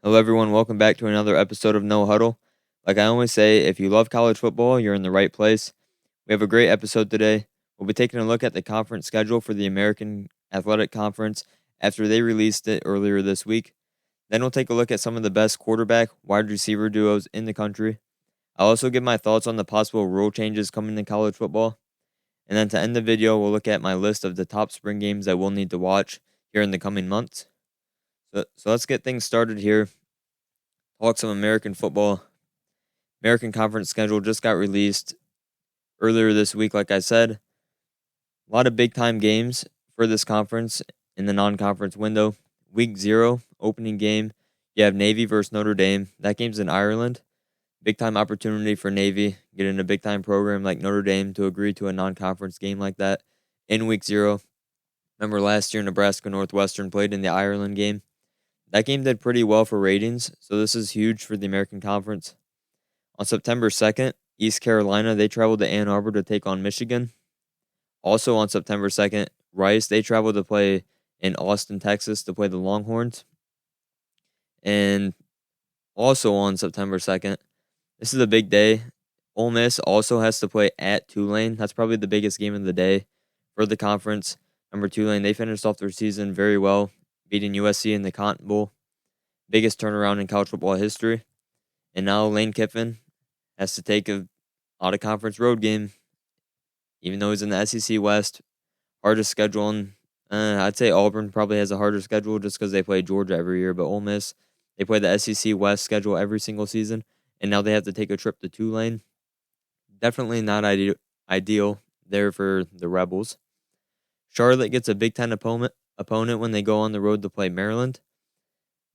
Hello, everyone. Welcome back to another episode of No Huddle. Like I always say, if you love college football, you're in the right place. We have a great episode today. We'll be taking a look at the conference schedule for the American Athletic Conference after they released it earlier this week. Then we'll take a look at some of the best quarterback, wide receiver duos in the country. I'll also give my thoughts on the possible rule changes coming to college football. And then to end the video, we'll look at my list of the top spring games that we'll need to watch here in the coming months. So let's get things started here. Talk some American football. American Conference schedule just got released earlier this week, like I said. A lot of big time games for this conference in the non-conference window. Week 0, opening game, you have Navy versus Notre Dame. That game's in Ireland. Big time opportunity for Navy, getting a big time program like Notre Dame to agree to a non-conference game like that in week 0. Remember last year Nebraska Northwestern played in the Ireland game. That game did pretty well for ratings, so this is huge for the American Conference. On September 2nd, East Carolina, they traveled to Ann Arbor to take on Michigan. Also on September 2nd, Rice, they traveled to play in Austin, Texas to play the Longhorns. And also on September 2nd, this is a big day. Ole Miss also has to play at Tulane. That's probably the biggest game of the day for the conference. Number Tulane, they finished off their season very well, beating USC in the Cotton Bowl. Biggest turnaround in college football history. And now Lane Kiffin has to take a out-of-conference road game, even though he's in the SEC West. Hardest schedule. And I'd say Auburn probably has a harder schedule just because they play Georgia every year. But Ole Miss, they play the SEC West schedule every single season. And now they have to take a trip to Tulane. Definitely not ideal there for the Rebels. Charlotte gets a Big Ten opponent when they go on the road to play Maryland.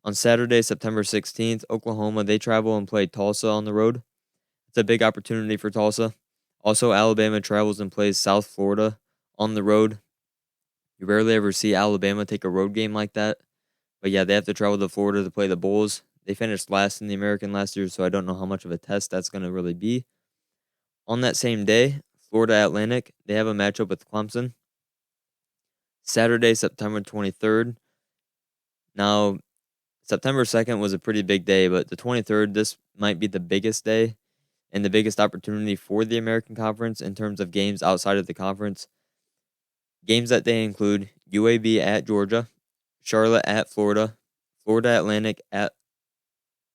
On Saturday, September 16th, Oklahoma, they travel and play Tulsa on the road. It's a big opportunity for Tulsa. Also, Alabama travels and plays South Florida on the road. You rarely ever see Alabama take a road game like that. But yeah, they have to travel to Florida to play the Bulls. They finished last in the American last year, so I don't know how much of a test that's going to really be. On that same day, Florida Atlantic, they have a matchup with Clemson. Saturday, September 23rd. Now, September 2nd was a pretty big day, but the 23rd, this might be the biggest day and the biggest opportunity for the American Conference in terms of games outside of the conference. Games that day include UAB at Georgia, Charlotte at Florida, Florida Atlantic at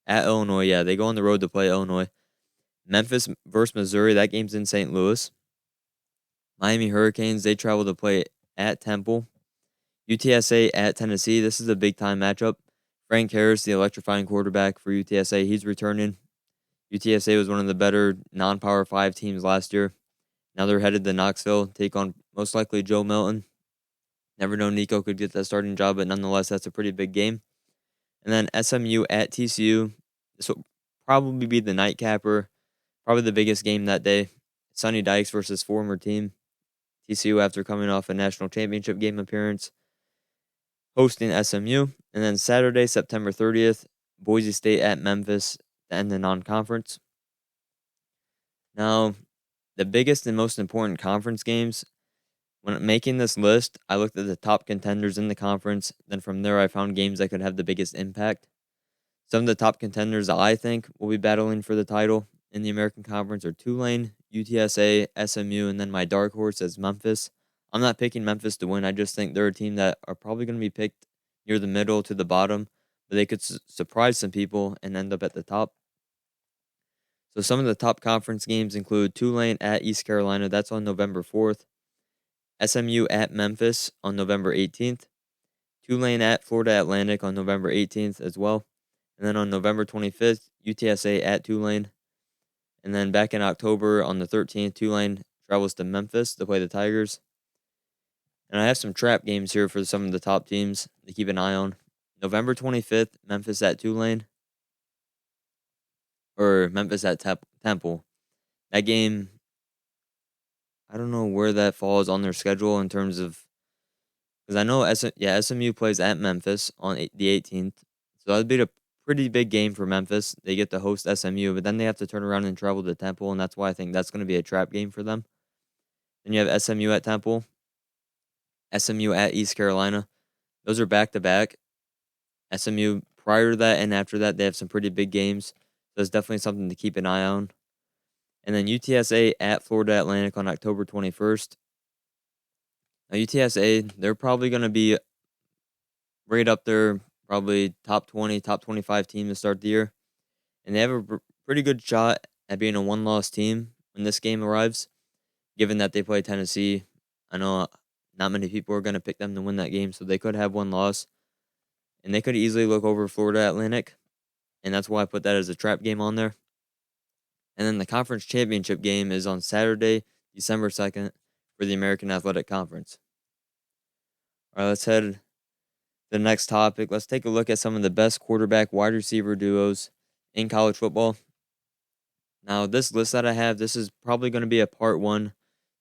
Illinois. Yeah, they go on the road to play Illinois. Memphis versus Missouri, that game's in St. Louis. Miami Hurricanes, they travel to play at Temple. UTSA at Tennessee, this is a big-time matchup. Frank Harris, the electrifying quarterback for UTSA, he's returning. UTSA was one of the better non-Power 5 teams last year. Now they're headed to Knoxville, take on most likely Joe Milton. Never know Nico could get that starting job, but nonetheless, that's a pretty big game. And then SMU at TCU. This will probably be the nightcapper, probably the biggest game that day. Sonny Dykes versus former team. TCU after coming off a national championship game appearance, hosting SMU. And then Saturday, September 30th, Boise State at Memphis to end the non-conference. Now, the biggest and most important conference games, when making this list, I looked at the top contenders in the conference. Then from there, I found games that could have the biggest impact. Some of the top contenders that I think will be battling for the title in the American Conference are Tulane, UTSA, SMU, and then my dark horse is Memphis. I'm not picking Memphis to win. I just think they're a team that are probably going to be picked near the middle to the bottom, but they could surprise some people and end up at the top. So some of the top conference games include Tulane at East Carolina. That's on November 4th. SMU at Memphis on November 18th. Tulane at Florida Atlantic on November 18th as well. And then on November 25th, UTSA at Tulane. And then back in October on the 13th, Tulane travels to Memphis to play the Tigers. And I have some trap games here for some of the top teams to keep an eye on. November 25th, Memphis at Tulane. Or Memphis at Temple. That game, I don't know where that falls on their schedule in terms of, because I know SMU plays at Memphis on the 18th. So that would be a pretty big game for Memphis. They get to host SMU, but then they have to turn around and travel to Temple, and that's why I think that's going to be a trap game for them. Then you have SMU at Temple, SMU at East Carolina. Those are back-to-back. SMU prior to that and after that, they have some pretty big games. So it's definitely something to keep an eye on. And then UTSA at Florida Atlantic on October 21st. Now, UTSA, they're probably going to be right up there, probably top 20, top 25 team to start the year. And they have a pretty good shot at being a one-loss team when this game arrives, given that they play Tennessee. I know not many people are going to pick them to win that game, so they could have one loss. And they could easily look over Florida Atlantic, and that's why I put that as a trap game on there. And then the conference championship game is on Saturday, December 2nd for the American Athletic Conference. All right, let's head to the next topic. Let's take a look at some of the best quarterback wide receiver duos in college football. Now, this list that I have, this is probably going to be a part one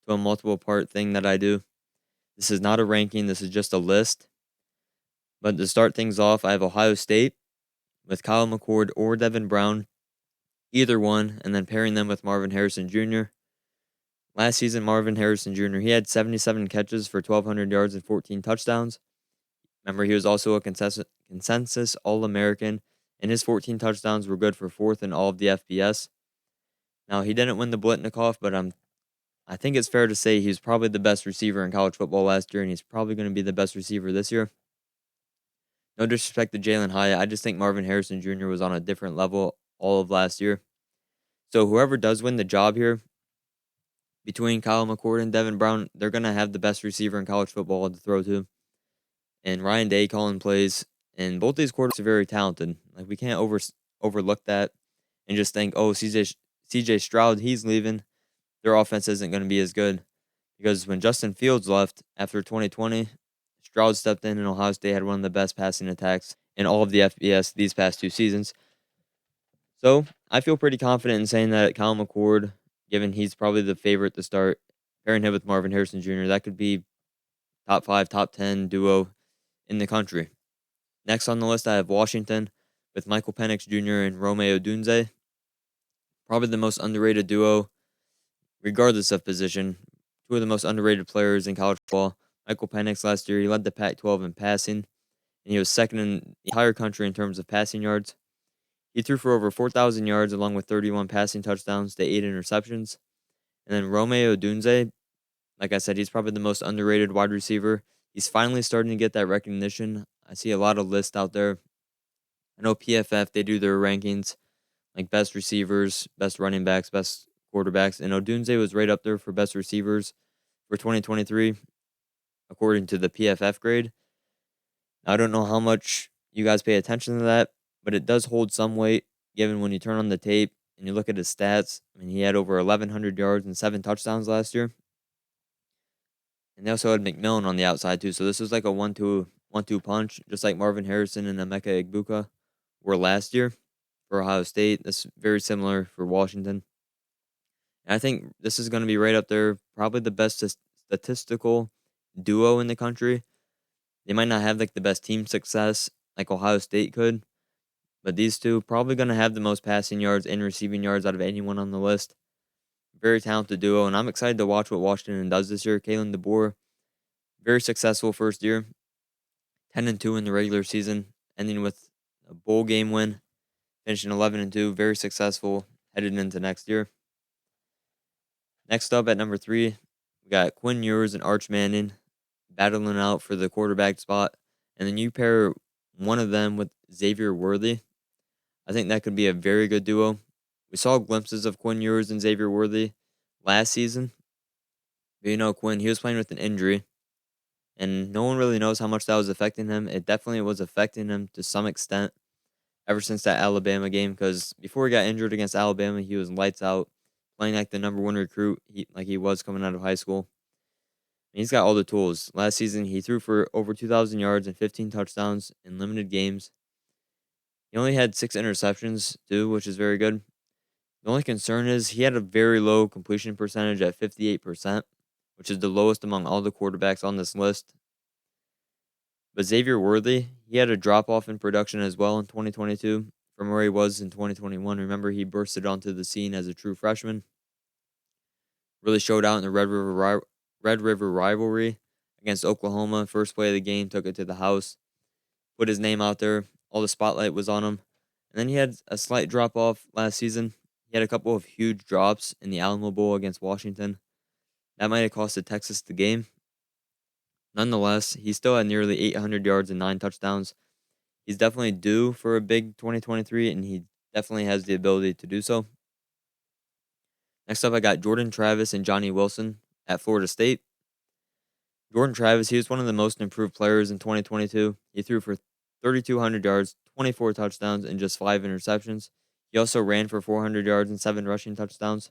to a multiple part thing that I do. This is not a ranking, this is just a list. But to start things off, I have Ohio State with Kyle McCord or Devin Brown, either one, and then pairing them with Marvin Harrison Jr. Last season, Marvin Harrison Jr., he had 77 catches for 1,200 yards and 14 touchdowns. Remember, he was also a consensus All-American, and his 14 touchdowns were good for fourth in all of the FBS. Now, he didn't win the Blitnikoff, but I think it's fair to say he was probably the best receiver in college football last year, and he's probably going to be the best receiver this year. No disrespect to Jalen Hyatt, I just think Marvin Harrison Jr. was on a different level all of last year. So whoever does win the job here, between Kyle McCord and Devin Brown, they're going to have the best receiver in college football to throw to. And Ryan Day calling plays, and both these quarterbacks are very talented. Like, we can't overlook that and just think, oh, CJ Stroud, he's leaving. Their offense isn't going to be as good. Because when Justin Fields left after 2020, Stroud stepped in, and Ohio State had one of the best passing attacks in all of the FBS these past 2 seasons. So I feel pretty confident in saying that Kyle McCord, given he's probably the favorite to start, pairing him with Marvin Harrison Jr., that could be top 5, top 10 duo in the country. Next on the list, I have Washington with Michael Penix Jr. and Rome Odunze. Probably the most underrated duo, regardless of position. 2 of the most underrated players in college football. Michael Penix last year, he led the Pac-12 in passing, and he was second in the entire country in terms of passing yards. He threw for over 4,000 yards along with 31 passing touchdowns to 8 interceptions. And then Rome Odunze, like I said, he's probably the most underrated wide receiver. He's finally starting to get that recognition. I see a lot of lists out there. I know PFF, they do their rankings, like best receivers, best running backs, best quarterbacks. And Odunze was right up there for best receivers for 2023, according to the PFF grade. I don't know how much you guys pay attention to that, but it does hold some weight, given when you turn on the tape and you look at his stats. I mean, he had over 1,100 yards and 7 touchdowns last year. And they also had McMillan on the outside, too. So this was like a 1-2 punch, just like Marvin Harrison and Emeka Egbuka were last year for Ohio State. That's very similar for Washington. And I think this is going to be right up there, probably the best statistical duo in the country. They might not have like the best team success like Ohio State could, but these two probably going to have the most passing yards and receiving yards out of anyone on the list. Very talented duo, and I'm excited to watch what Washington does this year. Kalen DeBoer, very successful first year, 10-2 in the regular season, ending with a bowl game win, finishing 11-2, very successful headed into next year. Next up at number 3, we got Quinn Ewers and Arch Manning battling out for the quarterback spot, and then you pair one of them with Xavier Worthy. I think that could be a very good duo. We saw glimpses of Quinn Ewers and Xavier Worthy last season. But you know, Quinn, he was playing with an injury, and no one really knows how much that was affecting him. It definitely was affecting him to some extent ever since that Alabama game, because before he got injured against Alabama, he was lights out, playing like the number 1 recruit like he was coming out of high school. And he's got all the tools. Last season, he threw for over 2,000 yards and 15 touchdowns in limited games. He only had 6 interceptions, too, which is very good. The only concern is he had a very low completion percentage at 58%, which is the lowest among all the quarterbacks on this list. But Xavier Worthy, he had a drop-off in production as well in 2022 from where he was in 2021. Remember, he bursted onto the scene as a true freshman. Really showed out in the Red River rivalry against Oklahoma. First play of the game, took it to the house, put his name out there. all the spotlight was on him. And then he had a slight drop off last season. He had a couple of huge drops in the Alamo Bowl against Washington. That might have costed Texas the game. Nonetheless, he still had nearly 800 yards and 9 touchdowns. He's definitely due for a big 2023, and he definitely has the ability to do so. Next up, I got Jordan Travis and Johnny Wilson at Florida State. Jordan Travis, he was one of the most improved players in 2022. He threw for 3,200 yards, 24 touchdowns, and just 5 interceptions. He also ran for 400 yards and 7 rushing touchdowns.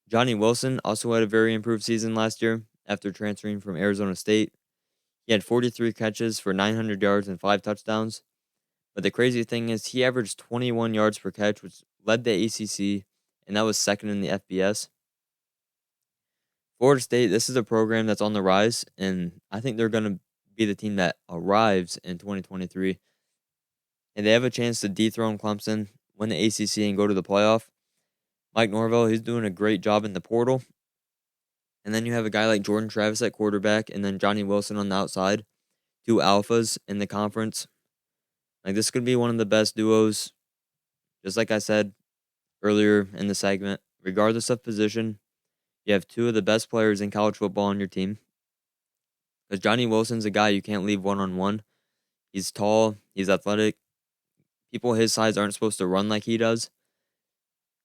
Johnny Wilson also had a very improved season last year after transferring from Arizona State. He had 43 catches for 900 yards and 5 touchdowns. But the crazy thing is he averaged 21 yards per catch, which led the ACC, and that was second in the FBS. Florida State, this is a program that's on the rise, and I think they're going to be the team that arrives in 2023. And they have a chance to dethrone Clemson, win the ACC, and go to the playoff. Mike Norvell, he's doing a great job in the portal. And then you have a guy like Jordan Travis at quarterback, and then Johnny Wilson on the outside. 2 alphas in the conference. Like, this could be one of the best duos. Just like I said earlier in the segment, regardless of position, you have 2 of the best players in college football on your team. Because Johnny Wilson's a guy you can't leave one-on-one. He's tall. He's athletic. People his size aren't supposed to run like he does.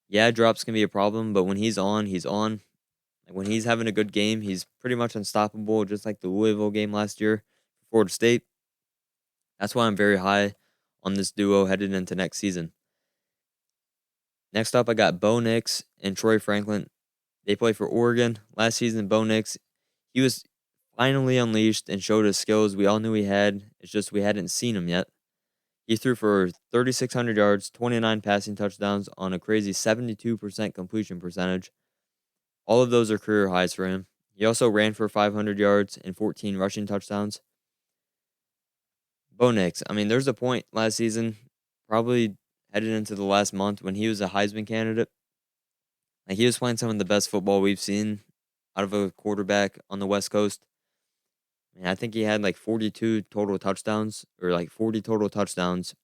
Yeah, drops can be a problem, but when he's on, he's on. Like, when he's having a good game, he's pretty much unstoppable, just like the Louisville game last year for Florida State. That's why I'm very high on this duo headed into next season. Next up, I got Bo Nix and Troy Franklin. They play for Oregon. Last season, Bo Nix, he was finally unleashed and showed his skills we all knew he had. It's just we hadn't seen him yet. He threw for 3,600 yards, 29 passing touchdowns on a crazy 72% completion percentage. All of those are career highs for him. He also ran for 500 yards and 14 rushing touchdowns. Bo Nix, I mean, there's a point last season, probably headed into the last month, when he was a Heisman candidate. Like, he was playing some of the best football we've seen out of a quarterback on the West Coast. I think he had like 42 total touchdowns, or like 40 total touchdowns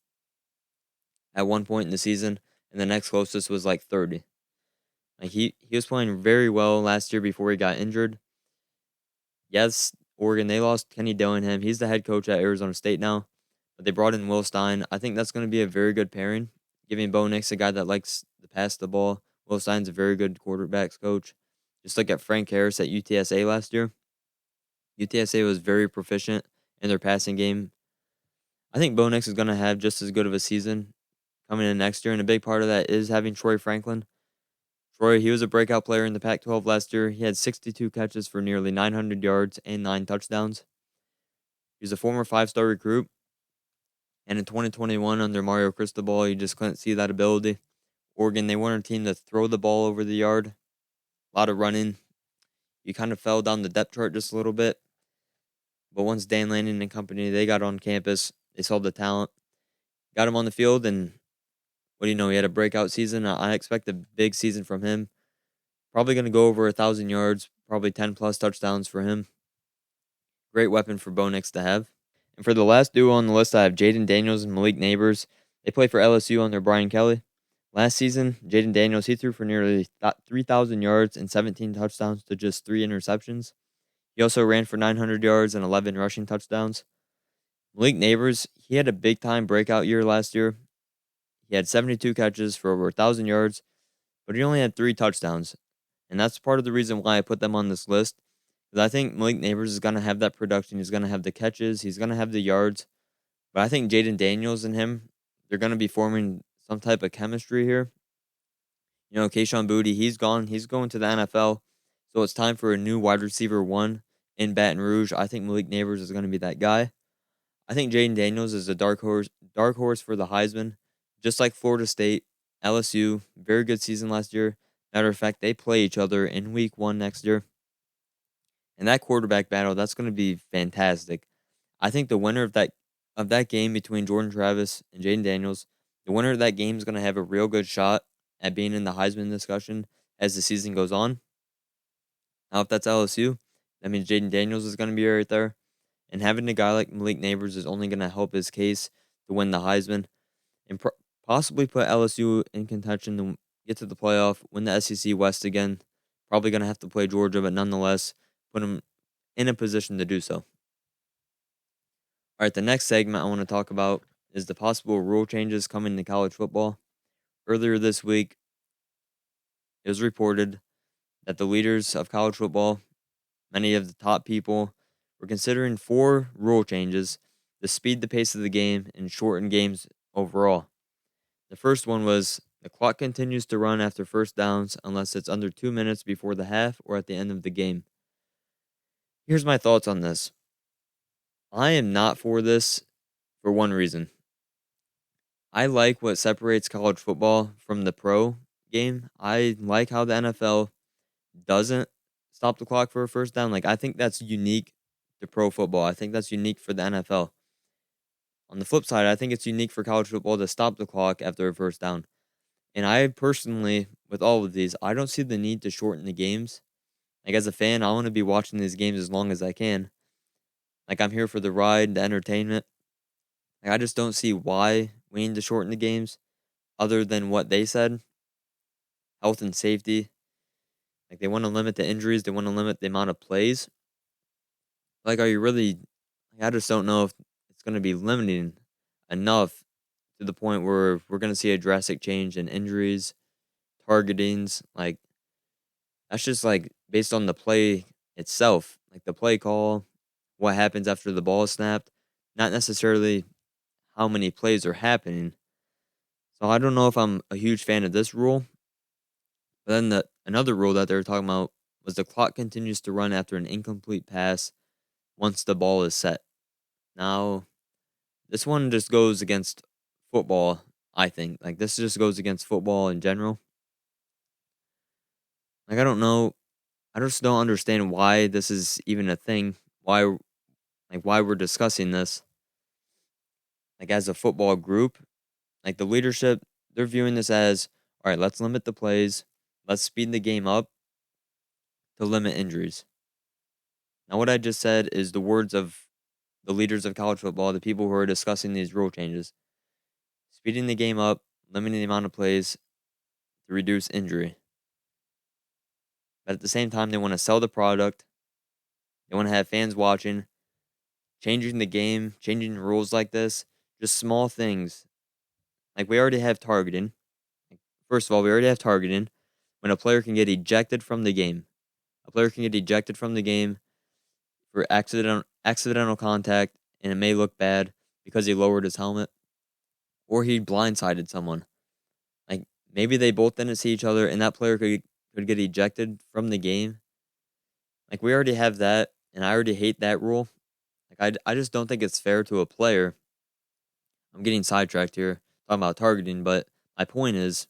at one point in the season, and the next closest was like 30. Like, he was playing very well last year before he got injured. Yes, Oregon, they lost Kenny Dillingham. He's the head coach at Arizona State now, but they brought in Will Stein. I think that's going to be a very good pairing, giving Bo Nix a guy that likes to pass the ball. Will Stein's a very good quarterbacks coach. Just look at Frank Harris at UTSA last year. UTSA was very proficient in their passing game. I think Bo Nix is going to have just as good of a season coming in next year, and a big part of that is having Troy Franklin. Troy, he was a breakout player in the Pac-12 last year. He had 62 catches for nearly 900 yards and 9 touchdowns. He was a former 5-star recruit, and in 2021 under Mario Cristobal, you just couldn't see that ability. Oregon, they weren't a team to throw the ball over the yard. A lot of running. You kind of fell down the depth chart just a little bit. But once Dan Lanning and company, they got on campus, they saw the talent, got him on the field, and what do you know, he had a breakout season. I expect a big season from him. Probably going to go over 1,000 yards, probably 10-plus touchdowns for him. Great weapon for Bo Nix to have. And for the last duo on the list, I have Jaden Daniels and Malik Neighbors. They play for LSU under Brian Kelly. Last season, Jaden Daniels, he threw for nearly 3,000 yards and 17 touchdowns to just 3 interceptions. He also ran for 900 yards and 11 rushing touchdowns. Malik Neighbors, he had a big-time breakout year last year. He had 72 catches for over 1,000 yards, but he only had 3 touchdowns. And that's part of the reason why I put them on this list. Because I think Malik Neighbors is going to have that production. He's going to have the catches. He's going to have the yards. But I think Jaden Daniels and him, they're going to be forming some type of chemistry here. You know, Kayshon Boutte, he's gone. He's going to the NFL. So it's time for a new wide receiver 1 in Baton Rouge. I think Malik Neighbors is going to be that guy. I think Jaden Daniels is a dark horse for the Heisman. Just like Florida State, LSU, very good season last year. Matter of fact, they play each other in week 1 next year. And that quarterback battle, that's going to be fantastic. I think the winner of that game between Jordan Travis and Jaden Daniels, the winner of that game is going to have a real good shot at being in the Heisman discussion as the season goes on. Now, if that's LSU, that means Jaden Daniels is going to be right there. And having a guy like Malik Neighbors is only going to help his case to win the Heisman and possibly put LSU in contention to get to the playoff, win the SEC West again. Probably going to have to play Georgia, but nonetheless, put them in a position to do so. All right, the next segment I want to talk about is the possible rule changes coming to college football. Earlier this week, it was reported that the leaders of college football, many of the top people, were considering 4 rule changes to speed the pace of the game and shorten games overall. The first one was the clock continues to run after first downs unless it's under 2 minutes before the half or at the end of the game. Here's my thoughts on this. I am not for this for one reason. I like what separates college football from the pro game. I like how the NFL doesn't stop the clock for a first down. Like, I think that's unique to pro football. I think that's unique for the NFL. On the flip side, I think it's unique for college football to stop the clock after a first down. And I personally, with all of these, I don't see the need to shorten the games. Like, as a fan, I want to be watching these games as long as I can. Like, I'm here for the ride, the entertainment. Like, I just don't see why we need to shorten the games other than what they said. Health and safety. Like, they want to limit the injuries. They want to limit the amount of plays. Like, are you really... I just don't know if it's going to be limiting enough to the point where we're going to see a drastic change in injuries, targetings. Like, that's just, like, based on the play itself. Like, the play call, what happens after the ball is snapped. Not necessarily how many plays are happening. So I don't know if I'm a huge fan of this rule. But then another rule that they were talking about was the clock continues to run after an incomplete pass once the ball is set. Now, this one just goes against football, I think. Like, this just goes against football in general. Like, I don't know. I just don't understand why this is even a thing. Why we're discussing this. Like, as a football group, like the leadership, they're viewing this as, all right, let's limit the plays. Let's speed the game up to limit injuries. Now, what I just said is the words of the leaders of college football, the people who are discussing these rule changes. Speeding the game up, limiting the amount of plays to reduce injury. But at the same time, they want to sell the product. They want to have fans watching. Changing the game, changing rules like this, just small things. Like, we already have targeting. First of all, we already have targeting when a player can get ejected from the game. A player can get ejected from the game for accidental contact, and it may look bad because he lowered his helmet or he blindsided someone. Like, maybe they both didn't see each other and that player could get ejected from the game. Like, we already have that, and I already hate that rule. Like, I just don't think it's fair to a player. I'm getting sidetracked here talking about targeting, but my point is,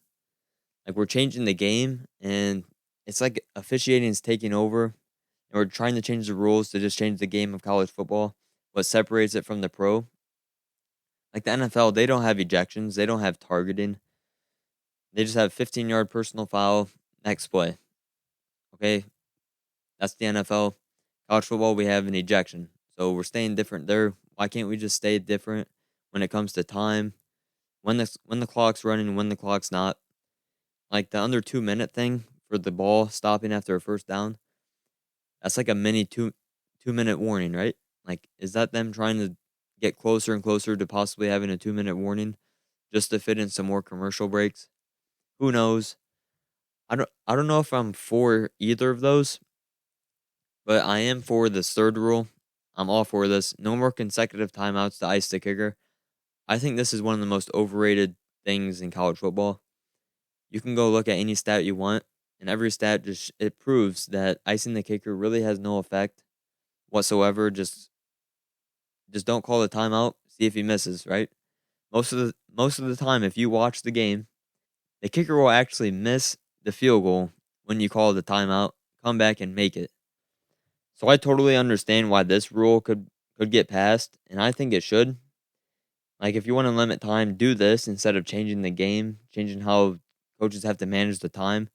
like, we're changing the game, and it's like officiating is taking over, and we're trying to change the rules to just change the game of college football. What separates it from the pro? Like, the NFL, they don't have ejections, they don't have targeting. They just have 15-yard personal foul, next play. Okay, that's the NFL. College football, we have an ejection. So we're staying different there. Why can't we just stay different when it comes to time? When the clock's running, when the clock's not. Like, the under 2 minute thing for the ball stopping after a first down. That's like a mini 2 minute warning, right? Like, is that them trying to get closer and closer to possibly having a 2 minute warning just to fit in some more commercial breaks? Who knows? I don't know if I'm for either of those, but I am for this third rule. I'm all for this. No more consecutive timeouts to ice the kicker. I think this is one of the most overrated things in college football. You can go look at any stat you want, and every stat it proves that icing the kicker really has no effect whatsoever. Just don't call the timeout. See if he misses. Right. Most of the time, if you watch the game, the kicker will actually miss the field goal when you call the timeout. Come back and make it. So I totally understand why this rule could get passed, and I think it should. Like, if you want to limit time, do this instead of changing the game, changing how coaches have to manage the time.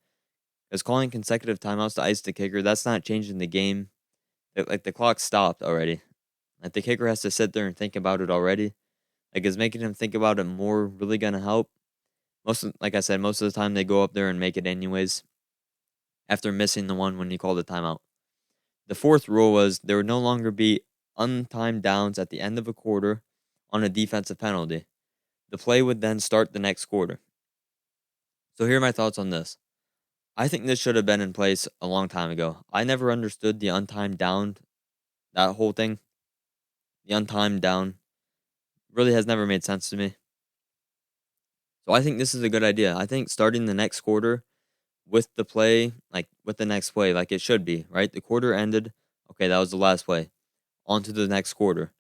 Because calling consecutive timeouts to ice the kicker, that's not changing the game. Like, the clock stopped already. Like, the kicker has to sit there and think about it already. Like, is making him think about it more really going to help? Like I said, most of the time they go up there and make it anyways after missing the one when he called a timeout. The fourth rule was there would no longer be untimed downs at the end of a quarter on a defensive penalty. The play would then start the next quarter. So here are my thoughts on this. I think this should have been in place a long time ago. I never understood the untimed down, that whole thing. The untimed down really has never made sense to me. So I think this is a good idea. I think starting the next quarter with the play, like with the next play, like it should be, right? The quarter ended. Okay, that was the last play. On to the next quarter.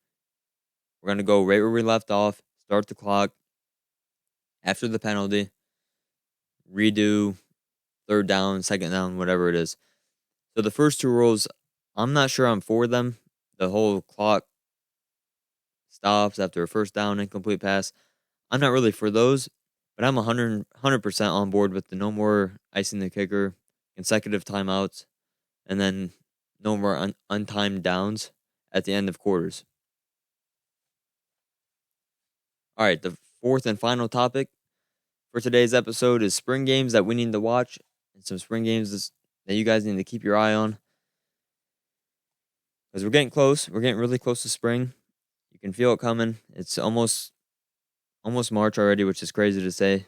We're going to go right where we left off, start the clock after the penalty, redo third down, second down, whatever it is. So the first two rules, I'm not sure I'm for them. The whole clock stops after a first down, incomplete pass. I'm not really for those, but I'm 100% on board with the no more icing the kicker, consecutive timeouts, and then no more untimed downs at the end of quarters. All right, the fourth and final topic for today's episode is spring games that we need to watch and some spring games that you guys need to keep your eye on. Because we're getting close. We're getting really close to spring. You can feel it coming. It's almost March already, which is crazy to say,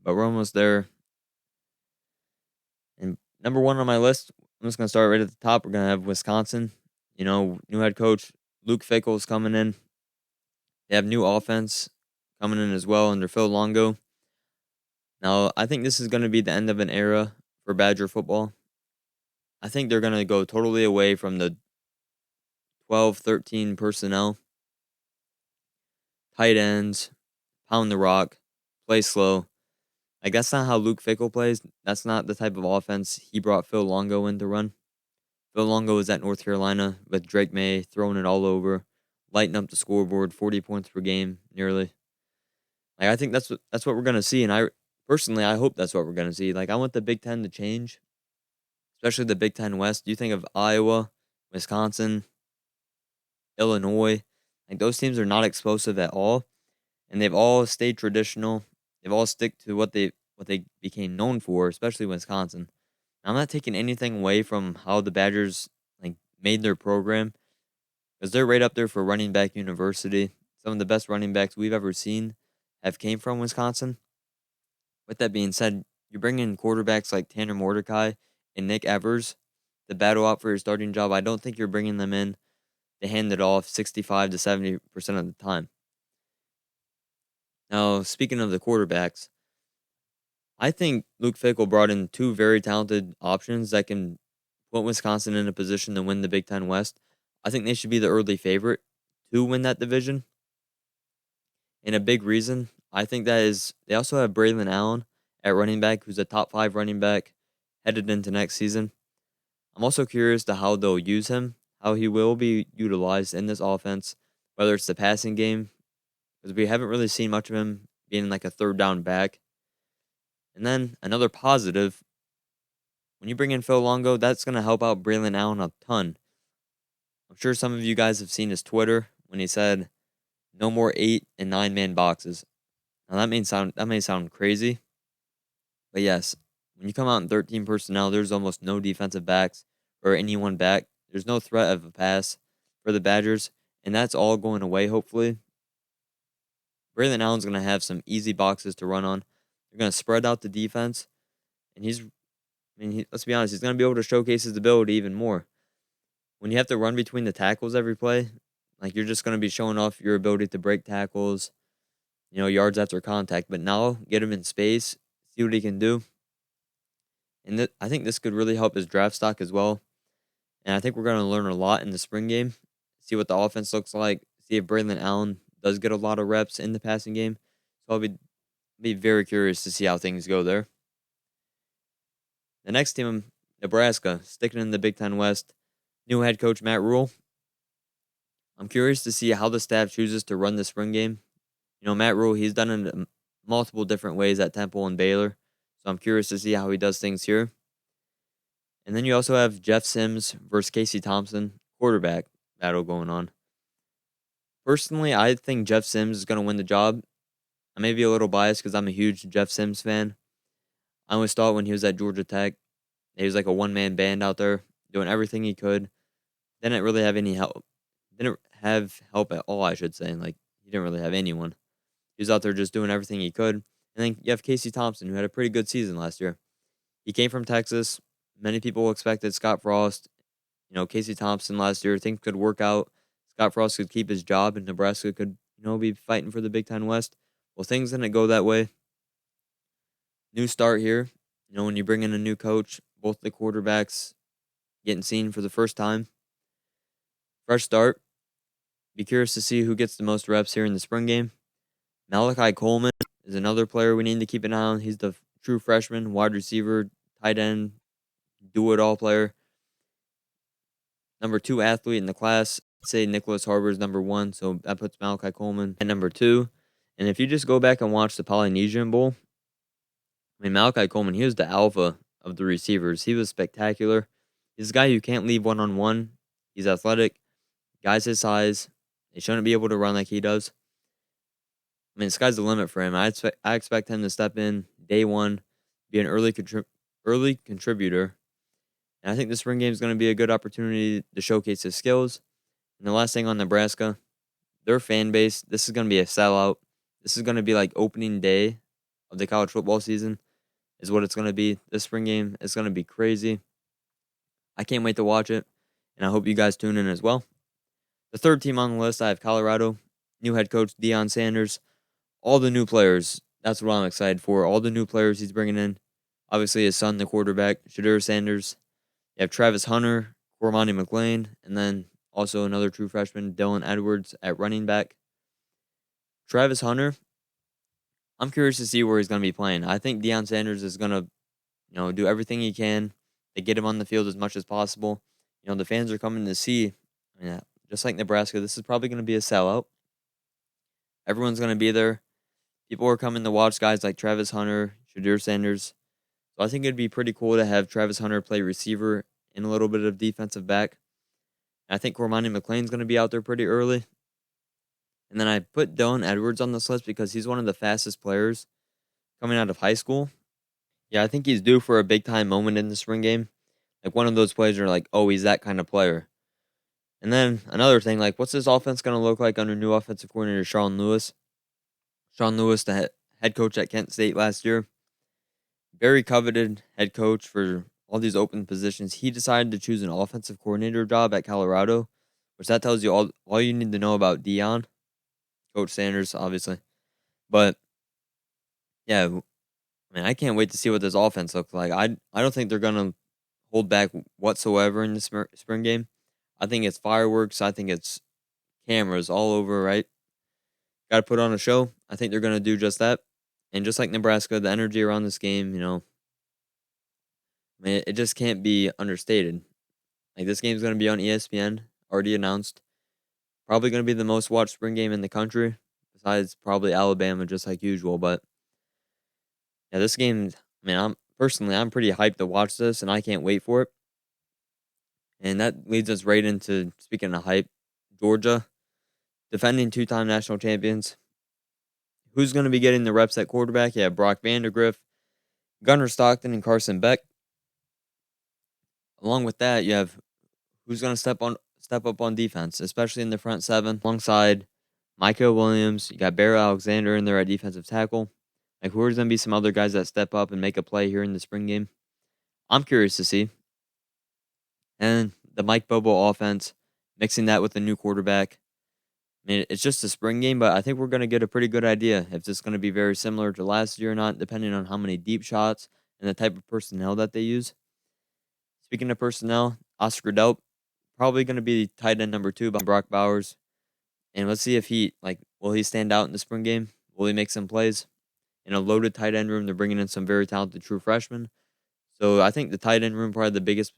but we're almost there. And number one on my list, I'm just going to start right at the top. We're going to have Wisconsin. New head coach Luke Fickell's coming in. They have new offense coming in as well under Phil Longo. Now, I think this is going to be the end of an era for Badger football. I think they're going to go totally away from the 12, 13 personnel. Tight ends, pound the rock, play slow. Like, that's not how Luke Fickell plays. That's not the type of offense he brought Phil Longo in to run. Phil Longo was at North Carolina with Drake May throwing it all over, lighting up the scoreboard, 40 points per game, nearly. Like, I think that's what we're going to see, and I hope that's what we're going to see. Like, I want the Big Ten to change, especially the Big Ten West. You think of Iowa, Wisconsin, Illinois. Like, those teams are not explosive at all, and they've all stayed traditional. They've all stick to what they became known for, especially Wisconsin. Now, I'm not taking anything away from how the Badgers made their program, because they're right up there for running back university. Some of the best running backs we've ever seen have came from Wisconsin. With that being said, you bring in quarterbacks like Tanner Mordecai and Nick Evers to battle out for your starting job. I don't think you're bringing them in to hand it off 65 to 70% of the time. Now, speaking of the quarterbacks, I think Luke Fickell brought in two very talented options that can put Wisconsin in a position to win the Big Ten West. I think they should be the early favorite to win that division. And a big reason, I think that is, they also have Braylon Allen at running back, who's a top 5 running back headed into next season. I'm also curious to how they'll use him, how he will be utilized in this offense, whether it's the passing game, because we haven't really seen much of him being like a third down back. And then another positive, when you bring in Phil Longo, that's going to help out Braylon Allen a ton. I'm sure some of you guys have seen his Twitter when he said, no more 8 and 9 man boxes. Now that may sound crazy, but yes, when you come out in 13 personnel, there's almost no defensive backs or anyone back. There's no threat of a pass for the Badgers, and that's all going away, hopefully. Braylon Allen's going to have some easy boxes to run on. They're going to spread out the defense, and let's be honest, he's going to be able to showcase his ability even more. When you have to run between the tackles every play, you're just going to be showing off your ability to break tackles, yards after contact. But now, get him in space, see what he can do. And I think this could really help his draft stock as well. And I think we're going to learn a lot in the spring game, see what the offense looks like, see if Braylon Allen does get a lot of reps in the passing game. So I'll be very curious to see how things go there. The next team, Nebraska, sticking in the Big Ten West. New head coach Matt Rule. I'm curious to see how the staff chooses to run the spring game. Matt Rule, he's done it in multiple different ways at Temple and Baylor. So I'm curious to see how he does things here. And then you also have Jeff Sims versus Casey Thompson, quarterback battle going on. Personally, I think Jeff Sims is going to win the job. I may be a little biased because I'm a huge Jeff Sims fan. I always thought when he was at Georgia Tech, he was like a one-man band out there doing everything he could. Didn't really have any help. Didn't have help at all, I should say. Like, he didn't really have anyone. He was out there just doing everything he could. And then you have Casey Thompson, who had a pretty good season last year. He came from Texas. Many people expected Scott Frost. Casey Thompson last year, things could work out. Scott Frost could keep his job, and Nebraska could, be fighting for the Big Ten West. Well, things didn't go that way. New start here. When you bring in a new coach, both the quarterbacks getting seen for the first time. Fresh start. Be curious to see who gets the most reps here in the spring game. Malachi Coleman is another player we need to keep an eye on. He's the true freshman, wide receiver, tight end, do-it-all player. Number 2 athlete in the class. I'd say Nicholas Harbor is number 1, so that puts Malachi Coleman at number 2. And if you just go back and watch the Polynesian Bowl, Malachi Coleman, he was the alpha of the receivers. He was spectacular. He's a guy you can't leave one-on-one. He's athletic. Guys his size, they shouldn't be able to run like he does. The sky's the limit for him. I expect him to step in day one, be an early contributor. And I think the spring game is going to be a good opportunity to showcase his skills. And the last thing on Nebraska, their fan base, this is going to be a sellout. This is going to be like opening day of the college football season is what it's going to be. This spring game is going to be crazy. I can't wait to watch it, and I hope you guys tune in as well. The third team on the list, I have Colorado. New head coach Deion Sanders. All the new players, that's what I'm excited for. All the new players he's bringing in. Obviously, his son, the quarterback, Shadur Sanders. You have Travis Hunter, Cormani McLean, and then also another true freshman, Dylan Edwards, at running back. Travis Hunter, I'm curious to see where he's going to be playing. I think Deion Sanders is going to, do everything he can to get him on the field as much as possible. The fans are coming to see. Just like Nebraska, this is probably going to be a sellout. Everyone's going to be there. People are coming to watch guys like Travis Hunter, Shadur Sanders. So I think it'd be pretty cool to have Travis Hunter play receiver and a little bit of defensive back. I think Cormani McLean's going to be out there pretty early. And then I put Dylan Edwards on this list because he's one of the fastest players coming out of high school. Yeah, I think he's due for a big-time moment in the spring game. Like one of those players are like, oh, he's that kind of player. And then another thing, like what's this offense going to look like under new offensive coordinator Sean Lewis? Sean Lewis, the head coach at Kent State last year. Very coveted head coach for all these open positions. He decided to choose an offensive coordinator job at Colorado, which that tells you all you need to know about Deion. Coach Sanders, obviously. But, yeah, I can't wait to see what this offense looks like. I don't think they're going to hold back whatsoever in the spring game. I think it's fireworks. I think it's cameras all over, right? Got to put on a show. I think they're going to do just that. And just like Nebraska, the energy around this game, it just can't be understated. Like this game's going to be on ESPN, already announced. Probably going to be the most watched spring game in the country, besides probably Alabama, just like usual. But yeah, this game, I'm pretty hyped to watch this, and I can't wait for it. And that leads us right into, speaking of hype, Georgia, defending 2-time national champions. Who's going to be getting the reps at quarterback? You have Brock Vandagriff, Gunnar Stockton, and Carson Beck. Along with that, you have who's going to step up on defense, especially in the front seven, alongside Micah Williams. You got Barrett Alexander in there at defensive tackle. Like, who are going to be some other guys that step up and make a play here in the spring game? I'm curious to see. And the Mike Bobo offense, mixing that with the new quarterback. It's just a spring game, but I think we're going to get a pretty good idea if this is going to be very similar to last year or not, depending on how many deep shots and the type of personnel that they use. Speaking of personnel, Oscar Delp, probably going to be tight end number 2 behind Brock Bowers. And let's see if will he stand out in the spring game? Will he make some plays? In a loaded tight end room, they're bringing in some very talented true freshmen. So I think the tight end room probably the biggest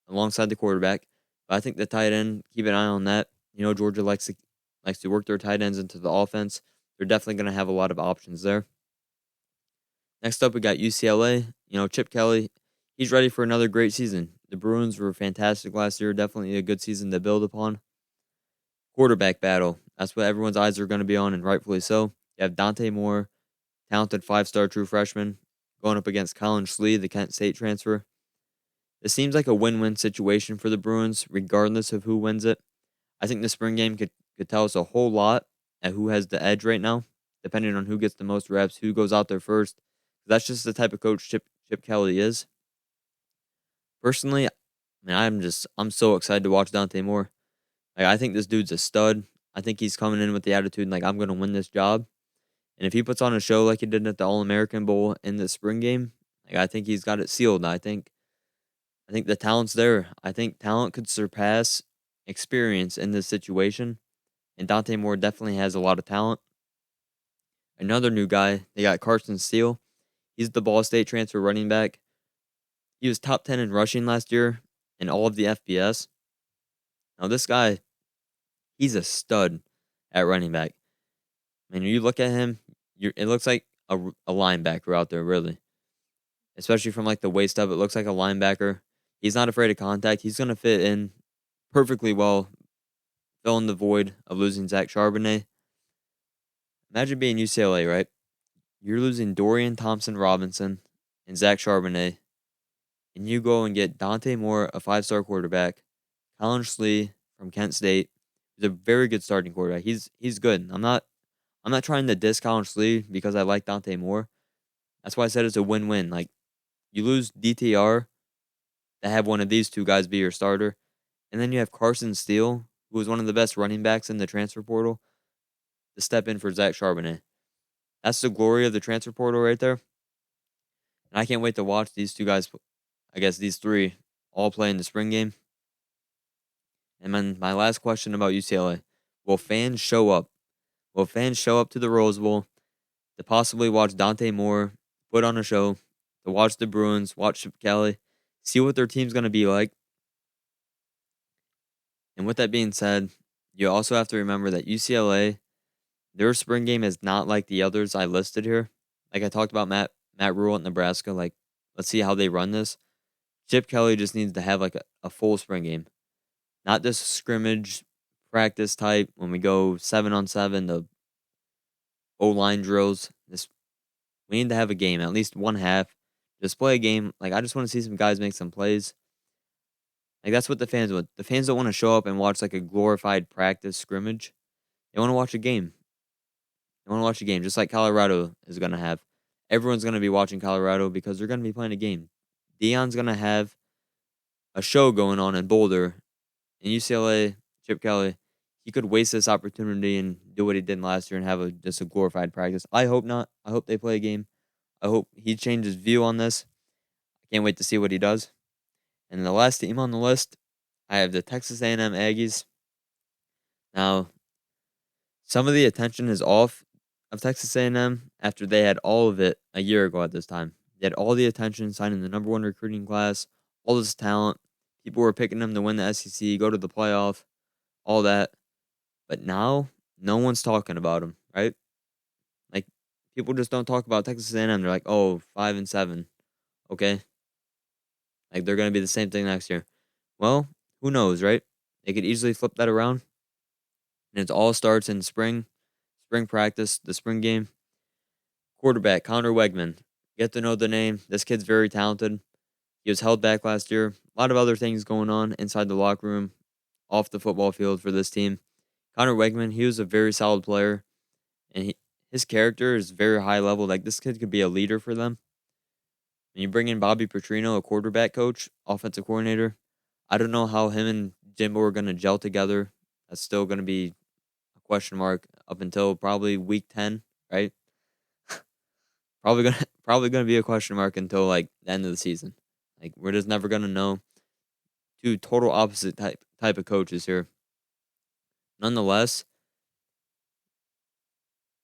alongside the quarterback. But I think the tight end, keep an eye on that. Georgia likes to work their tight ends into the offense. They're definitely going to have a lot of options there. Next up, we got UCLA. Chip Kelly, he's ready for another great season. The Bruins were fantastic last year. Definitely a good season to build upon. Quarterback battle. That's what everyone's eyes are going to be on, and rightfully so. You have Dante Moore, talented five-star true freshman, going up against Colin Schlee, the Kent State transfer. This seems like a win-win situation for the Bruins, regardless of who wins it. I think the spring game could tell us a whole lot at who has the edge right now, depending on who gets the most reps, who goes out there first. That's just the type of coach Chip Kelly is. Personally, I'm so excited to watch Dante Moore. Like, I think this dude's a stud. I think he's coming in with the attitude like I'm gonna win this job. And if he puts on a show like he did at the All American Bowl in the spring game, like I think he's got it sealed. I think the talent's there. I think talent could surpass experience in this situation. And Dante Moore definitely has a lot of talent. Another new guy, they got Carson Steele. He's the Ball State transfer running back. He was top 10 in rushing last year in all of the FBS. Now, this guy, he's a stud at running back. I mean, you look at him, it looks like a linebacker out there, really. Especially from like the waist up, it looks like a linebacker. He's not afraid of contact. He's going to fit in perfectly well, fill in the void of losing Zach Charbonnet. Imagine being UCLA, right? You're losing Dorian Thompson-Robinson and Zach Charbonnet, and you go and get Dante Moore, a five-star quarterback, Colin Schlee from Kent State, who's a very good starting quarterback. He's good. I'm not trying to diss Colin Schlee because I like Dante Moore. That's why I said it's a win-win. Like, you lose DTR to have one of these two guys be your starter, and then you have Carson Steele, who was one of the best running backs in the transfer portal, to step in for Zach Charbonnet. That's the glory of the transfer portal right there. And I can't wait to watch these two guys, I guess these three, all play in the spring game. And then my last question about UCLA. Will fans show up? Will fans show up to the Rose Bowl to possibly watch Dante Moore put on a show, to watch the Bruins, watch Chip Kelly, see what their team's going to be like? And with that being said, you also have to remember that UCLA, their spring game is not like the others I listed here. Like I talked about Matt Rule at Nebraska. Like, let's see how they run this. Chip Kelly just needs to have like a full spring game. Not this scrimmage practice type when we go 7-on-7, the O-line drills. We need to have a game, at least one half. Just play a game. Like, I just want to see some guys make some plays. Like, that's what the fans want. The fans don't want to show up and watch like a glorified practice scrimmage. They want to watch a game. They want to watch a game, just like Colorado is going to have. Everyone's going to be watching Colorado because they're going to be playing a game. Deion's going to have a show going on in Boulder. In UCLA, Chip Kelly, he could waste this opportunity and do what he did last year and have just a glorified practice. I hope not. I hope they play a game. I hope he changes view on this. I can't wait to see what he does. And the last team on the list, I have the Texas A&M Aggies. Now, some of the attention is off of Texas A&M after they had all of it a year ago at this time. They had all the attention, signing the number one recruiting class, all this talent. People were picking them to win the SEC, go to the playoff, all that. But now, no one's talking about them, right? Like, people just don't talk about Texas A&M. They're like, oh, 5-7, okay? Like, they're going to be the same thing next year. Well, who knows, right? They could easily flip that around. And it all starts in spring practice, the spring game. Quarterback, Connor Wegman. Get to know the name. This kid's very talented. He was held back last year. A lot of other things going on inside the locker room, off the football field for this team. Connor Wegman, he was a very solid player. And his character is very high level. Like, this kid could be a leader for them. And you bring in Bobby Petrino, a quarterback coach, offensive coordinator. I don't know how him and Jimbo are going to gel together. That's still going to be a question mark up until probably week 10, right? probably gonna be a question mark until like the end of the season. Like, we're just never gonna know. Two total opposite type of coaches here. Nonetheless,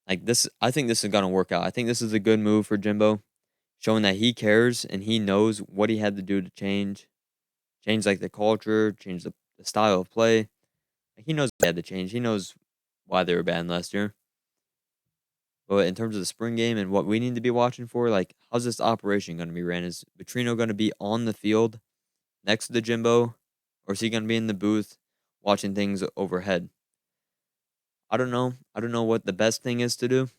like this, I think this is gonna work out. I think this is a good move for Jimbo, showing that he cares and he knows what he had to do to change like the culture, change the style of play. Like, he knows what he had to change. He knows why they were bad last year. But in terms of the spring game and what we need to be watching for, like, how's this operation going to be ran? Is Petrino going to be on the field next to the Jimbo? Or is he going to be in the booth watching things overhead? I don't know. I don't know what the best thing is to do.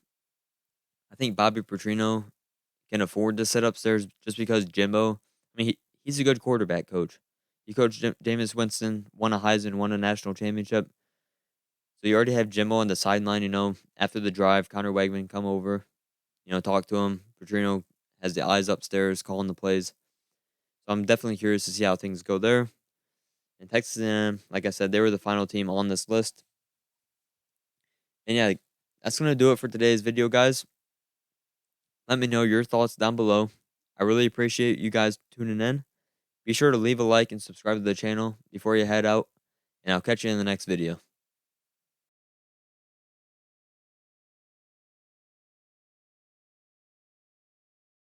I think Bobby Petrino can afford to sit upstairs just because Jimbo. I mean, he's a good quarterback coach. He coached Jameis Winston, won a Heisman, won a national championship. So you already have Jimbo on the sideline. After the drive, Connor Wegman come over, talk to him. Petrino has the eyes upstairs, calling the plays. So I'm definitely curious to see how things go there. And Texas A&M, like I said, they were the final team on this list. And yeah, that's gonna do it for today's video, guys. Let me know your thoughts down below. I really appreciate you guys tuning in. Be sure to leave a like and subscribe to the channel before you head out, and I'll catch you in the next video.